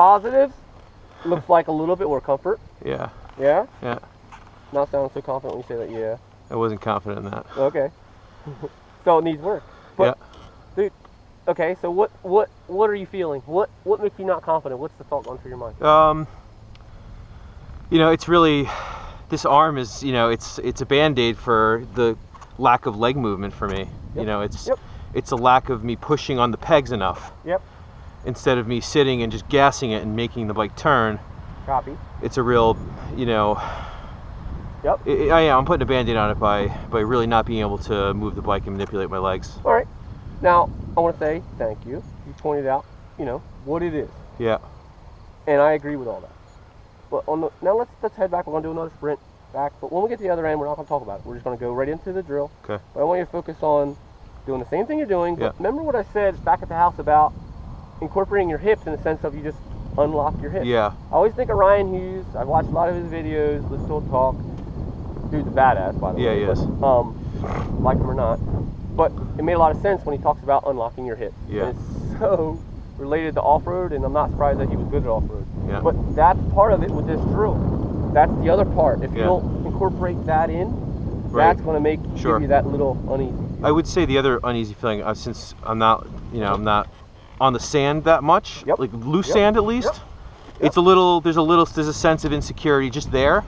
positives, looks like a little bit more comfort. Yeah. Yeah? Yeah. Not sounding so confident when you say that, yeah. I wasn't confident in that. Okay. So it needs work. But, dude, okay, so what are you feeling? What makes you not confident? What's the thought going through your mind? You know, it's really, this arm is, you know, it's a band-aid for the lack of leg movement for me. Yep. You know, it's a lack of me pushing on the pegs enough. Yep. Instead of me sitting and just gassing it and making the bike turn. Copy. It's a real, you know, yep. I'm putting a band-aid on it by really not being able to move the bike and manipulate my legs. All right. Now, I want to say thank you. You pointed out, you know, what it is. Yeah. And I agree with all that. But now let's head back. We're going to do another sprint back. But when we get to the other end, we're not going to talk about it. We're just going to go right into the drill. Okay. But I want you to focus on doing the same thing you're doing. But remember what I said back at the house about incorporating your hips in the sense of you just unlock your hips. Yeah. I always think of Ryan Hughes. I've watched a lot of his videos, listened to him talk. Dude's a badass, by the way. Yeah, he is. Like him or not. But it made a lot of sense when he talks about unlocking your hips. Yeah. And it's so related to off-road, and I'm not surprised that he was good at off-road. Yeah. But that's part of it with this drill. That's the other part. If you don't incorporate that in, that's going to give you that little uneasy. I would say the other uneasy feeling, since I'm not, you know, I'm not on the sand that much, like loose sand at least. It's a little, there's a sense of insecurity just there,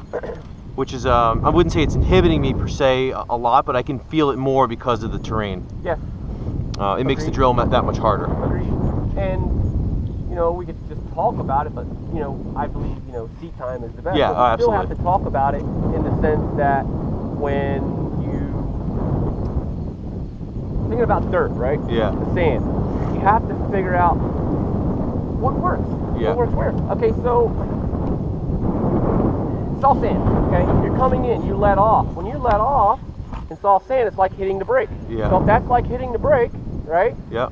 which is, I wouldn't say it's inhibiting me per se a lot, but I can feel it more because of the terrain. Yeah. It makes the drill that much harder. Agreed. And, you know, we could just talk about it, but, you know, I believe, you know, seat time is the best. Yeah, but we absolutely. still have to talk about it in the sense that when thinking about dirt, right? Yeah. The sand. You have to figure out what works. Yeah. What works where. Okay, so it's all sand. Okay, you're coming in, you let off. When you let off, it's all sand. It's like hitting the brake. Yeah. So if that's like hitting the brake, right? Yeah.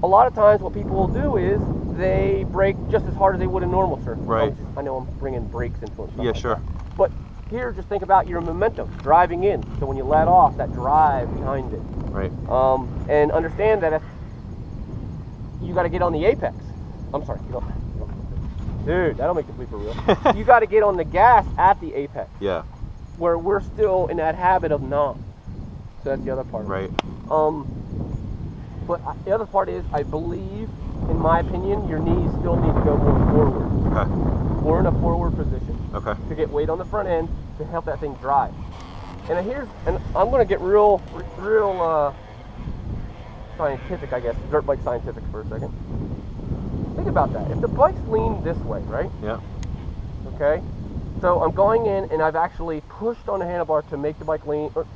A lot of times, what people will do is they brake just as hard as they would in normal surf. Right. I know I'm bringing brakes into it. Yeah, sure. But here, just think about your momentum driving in. So when you let off, that drive behind it. Right. And understand that if you got to get on the apex. I'm sorry. Dude, that'll make the bleeper real. You got to get on the gas at the apex. Yeah. Where we're still in that habit of not. So that's the other part. Right. But the other part is, I believe, in my opinion, your knees still need to go more forward. Okay. More in a forward position. Okay. To get weight on the front end to help that thing drive. And I'm going to get real scientific, I guess, dirt bike scientific for a second. Think about that. If the bike's leaned this way, right? Yeah. Okay. So I'm going in and I've actually pushed on the handlebar to make the bike lean. Or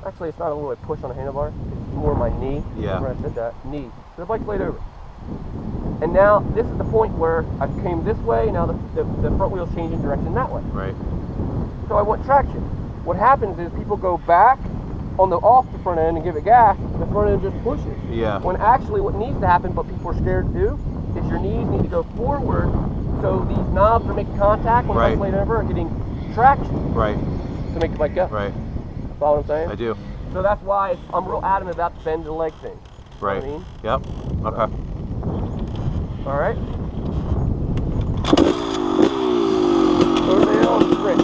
actually, it's not a little bit push on the handlebar. It's more my knee. Yeah. When I said that, knee. So the bike's laid over. And now this is the point where I came this way. Now the front wheel's changing direction that way. Right. So I want traction. What happens is people go back off the front end and give it gas. The front end just pushes. Yeah. When actually what needs to happen, but people are scared to do, is your knees need to go forward. So these knobs are making contact when the bike's laid over and getting traction. Right. To make the bike go. Right. Follow what I'm saying? I do. So that's why I'm real adamant about the bend the leg thing. Right. You know what I mean? Yep. Okay. All right. Over there on the sprint.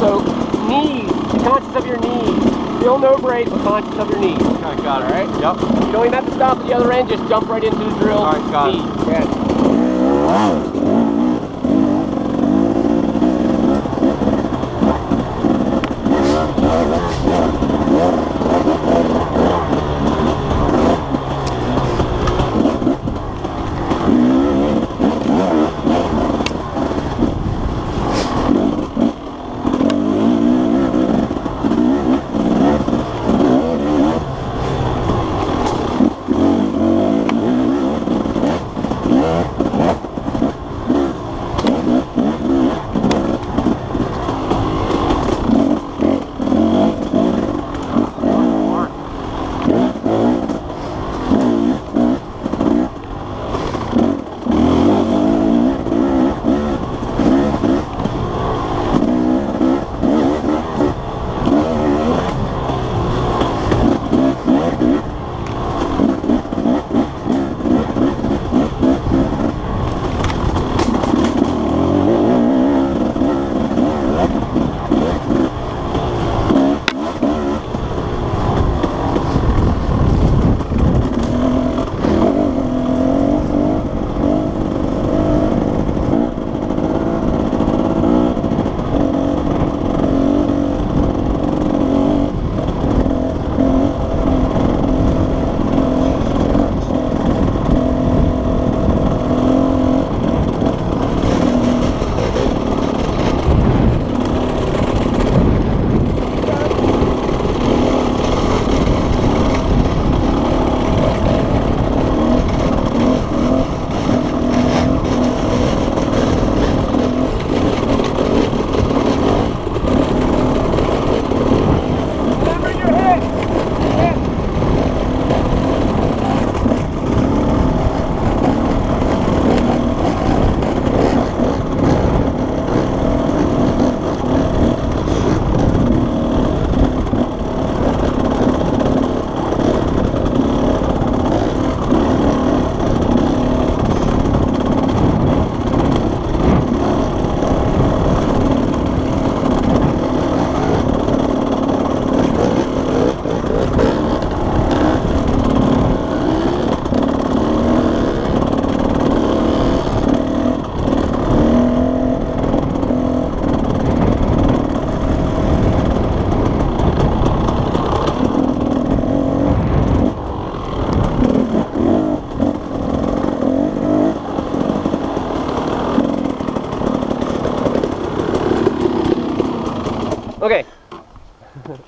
So knees, be conscious of your knees. Still no brake, but conscious of your knees. Okay, got it. All right? Yep. You don't even have to stop at the other end, just jump right into the drill. All right, got it. Yeah.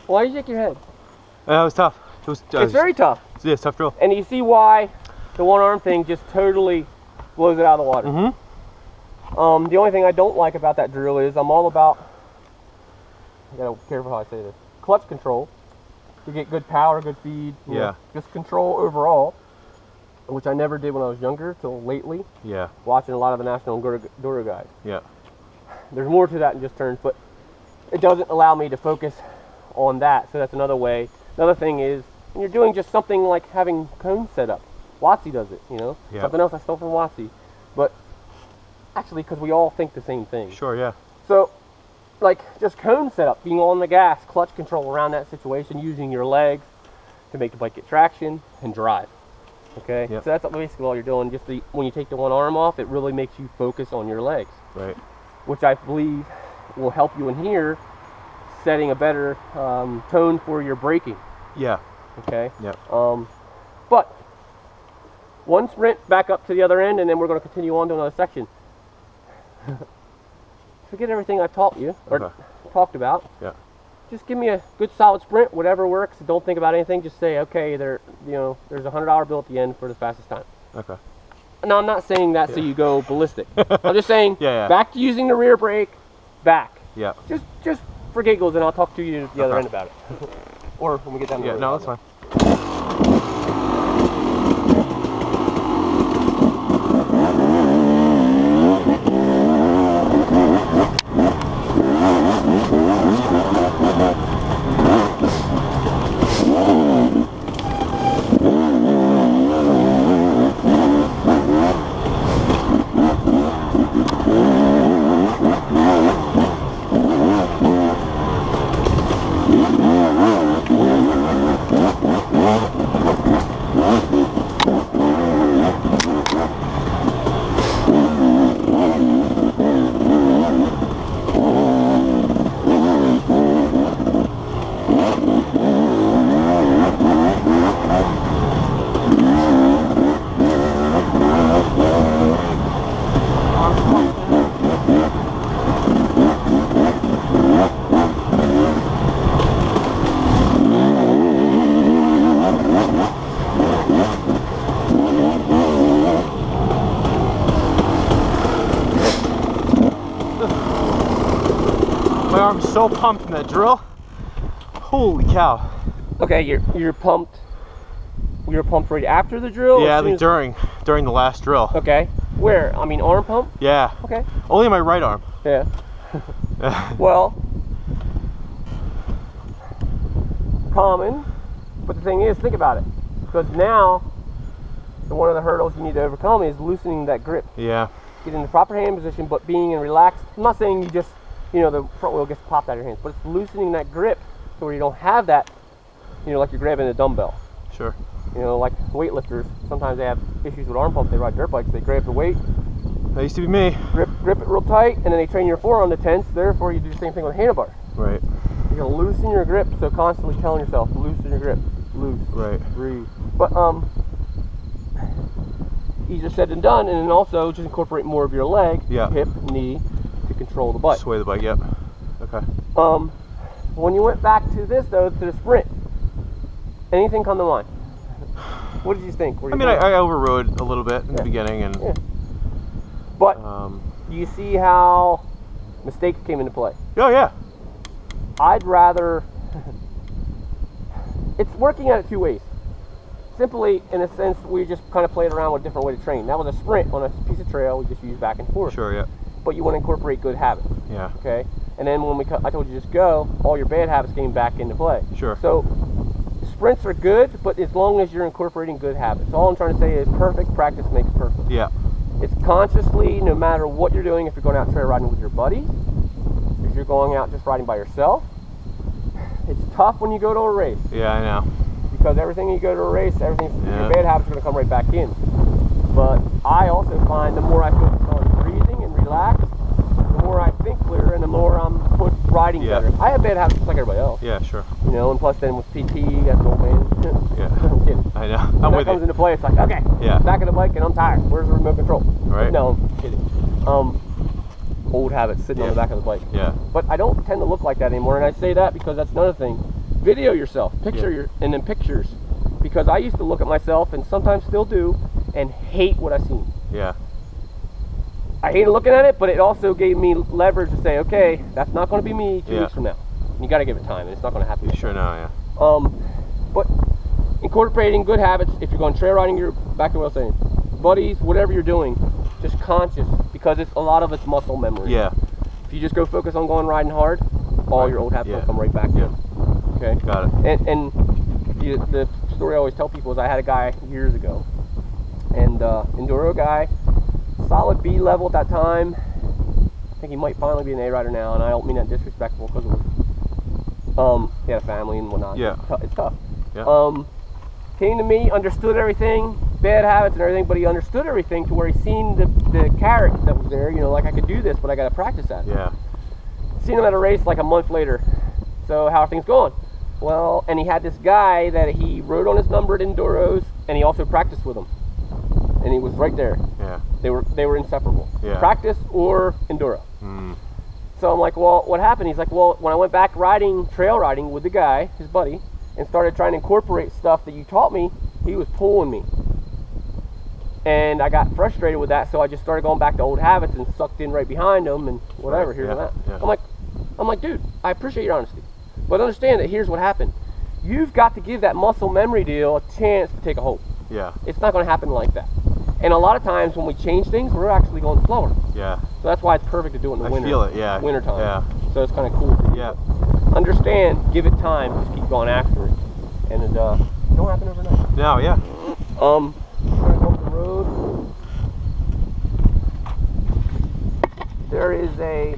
Why do you shake your head? That was tough. It's very tough. Yeah, it's a tough drill. And you see why the one arm thing just totally blows it out of the water. Mm-hmm. The only thing I don't like about that drill is I'm all about, I gotta be careful how I say this, clutch control to get good power, good feed, you know, just control overall, which I never did when I was younger till lately. Yeah. Watching a lot of the national enduro guys. Yeah. There's more to that than just turns, but it doesn't allow me to focus on that. So that's another way. Another thing is when you're doing just something like having cones set up. Watsy does it, you know. Yeah. Something else I stole from Watsy, but actually because we all think the same thing. Sure. Yeah. So like just cone setup, being on the gas, clutch control around that situation, using your legs to make the bike get traction and drive. Okay. Yep. So that's basically all you're doing. Just when you take the one arm off, it really makes you focus on your legs. Right. Which I believe will help you in here, setting a better tone for your braking. Yeah. Okay. Yep. But one sprint back up to the other end, and then we're going to continue on to another section. Forget everything I taught you or talked about. Yeah. Just give me a good solid sprint, whatever works. Don't think about anything. Just say, okay, there's a $100 bill at the end for the fastest time. Okay. No, I'm not saying that so you go ballistic. I'm just saying back to using the rear brake, back. Yeah. Just for giggles, and I'll talk to you at the other end about it. Or when we get down the road. No, that's fine. I'm so pumped in that drill. Holy cow. Okay, you're pumped. You're pumped right after the drill? Yeah, I think during the last drill. Okay. Where? I mean, arm pump? Yeah. Okay. Only my right arm. Yeah. Well, common, but the thing is, think about it. Because now, one of the hurdles you need to overcome is loosening that grip. Yeah. Getting the proper hand position, but being in relaxed. I'm not saying you just, the front wheel gets popped out of your hands, but it's loosening that grip so where you don't have that, like you're grabbing a dumbbell. Sure. Like weightlifters, sometimes they have issues with arm pumps. They ride dirt bikes, they grab the weight. That used to be me. Grip it real tight, and then they train your forearm to tense. Therefore, you do the same thing with handlebars. Right. You're gonna loosen your grip, so constantly telling yourself, loosen your grip, loose, right, breathe. But easier said than done, and then also just incorporate more of your leg, hip, knee, to control the bike. Sway the bike, yep. Okay. When you went back to this though, to the sprint, anything come to mind? What did you think? I overrode a little bit in the beginning, and but do you see how mistakes came into play? Oh yeah. I'd rather. It's working at it two ways. Simply, in a sense, we just kind of played around with a different way to train. That was a sprint on a piece of trail. We just used back and forth. Sure, yeah. But you want to incorporate good habits. Yeah. Okay. And then when I told you just go, all your bad habits came back into play. Sure. So sprints are good, but as long as you're incorporating good habits. All I'm trying to say is perfect practice makes perfect. Yeah. It's consciously, no matter what you're doing, if you're going out trail riding with your buddies, if you're going out just riding by yourself, it's tough when you go to a race. Yeah, I know. Because everything you go to a race, your bad habits are going to come right back in. But I also find the more I focus on breathing and relax, the more I think clearer and the more I'm riding better. I have bad habits just like everybody else. Yeah, sure. And plus then with PT as an old man. Yeah. I'm kidding. I know. When that comes into play, it's like, okay, back of the bike and I'm tired. Where's the remote control? Right. No, I'm kidding. old habits sitting on the back of the bike. Yeah. But I don't tend to look like that anymore, and I say that because that's another thing. Video yourself, picture and then pictures, because I used to look at myself, and sometimes still do, and hate what I seen. Yeah. I hated looking at it, but it also gave me leverage to say, okay, that's not going to be me 2 weeks from now. You got to give it time, and it's not going to happen. You sure know, yeah. But incorporating good habits, if you're going trail riding, you're back to what I was saying, buddies, whatever you're doing, just conscious, because a lot of it's muscle memory. Yeah. If you just go focus on going riding hard, all your old habits will come right back in. Okay. Got it. And the story I always tell people is I had a guy years ago, and enduro guy, solid B level at that time. I think he might finally be an A rider now, and I don't mean that disrespectful, because it was he had a family and whatnot. Yeah. It's tough. Yeah. Came to me, understood everything, bad habits and everything, but he understood everything to where he seen the carrot that was there, you know, like I could do this, but I got to practice at it. Yeah. Seen him at a race like a month later. So how are things going? Well, and he had this guy that he rode on his numbered enduros, and he also practiced with him. And he was right there. Yeah. They were inseparable. Yeah. Practice or enduro. Mm. So I'm like, well, what happened? He's like, well, when I went back trail riding with the guy, his buddy, and started trying to incorporate stuff that you taught me, he was pulling me. And I got frustrated with that, so I just started going back to old habits and sucked in right behind him and whatever, Right. here's Yeah. that. Yeah. I'm like, dude, I appreciate your honesty, but understand that here's what happened. You've got to give that muscle memory deal a chance to take a hold. Yeah. It's not going to happen like that. And a lot of times when we change things, we're actually going slower. Yeah. So that's why it's perfect to do it in the winter. I feel it, yeah. Winter time. Yeah. So it's kind of cool. Yeah. Understand, give it time, just keep going after it. And it don't happen overnight. No, yeah. We're gonna go up the road. There is a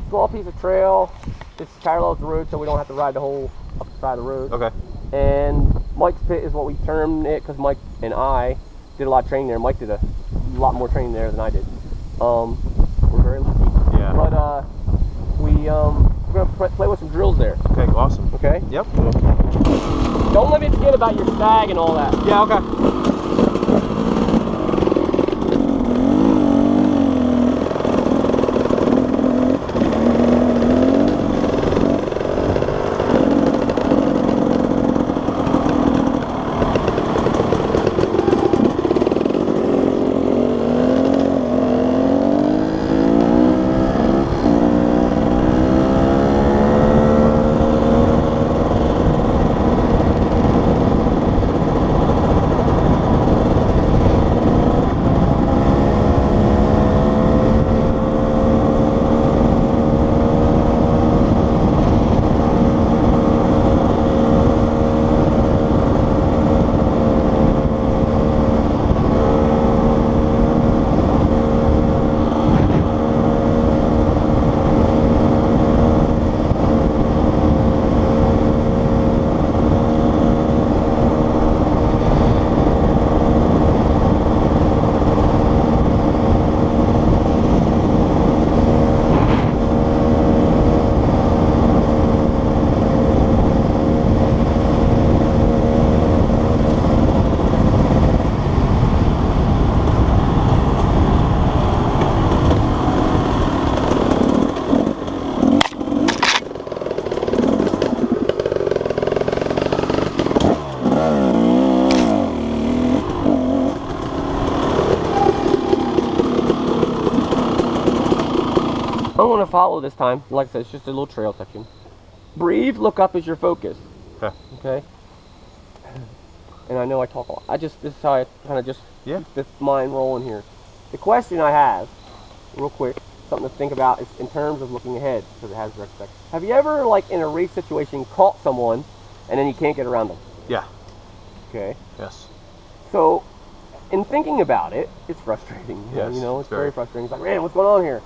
small piece of trail. It's parallel to the road, so we don't have to ride the whole up the side of the road. Okay. And Mike's Pit is what we termed it, because Mike and I did a lot of training there. Mike did a lot more training there than I did. We're very lucky. Yeah. But we're gonna play with some drills there. Okay, awesome. Okay. Yep. Don't let me forget about your stag and all that. Yeah, okay. I don't want to follow this time. Like I said, it's just a little trail section. Breathe, look up as your focus. Okay. Okay? And I know I talk a lot. This is how I kind of just keep the mind rolling here. The question I have, real quick, something to think about is in terms of looking ahead, because it has respect. Have you ever, like in a race situation, caught someone and then you can't get around them? Yeah. Okay. Yes. So, in thinking about it, it's frustrating. Yes, you know, it's very very frustrating. It's like, man, what's going on here?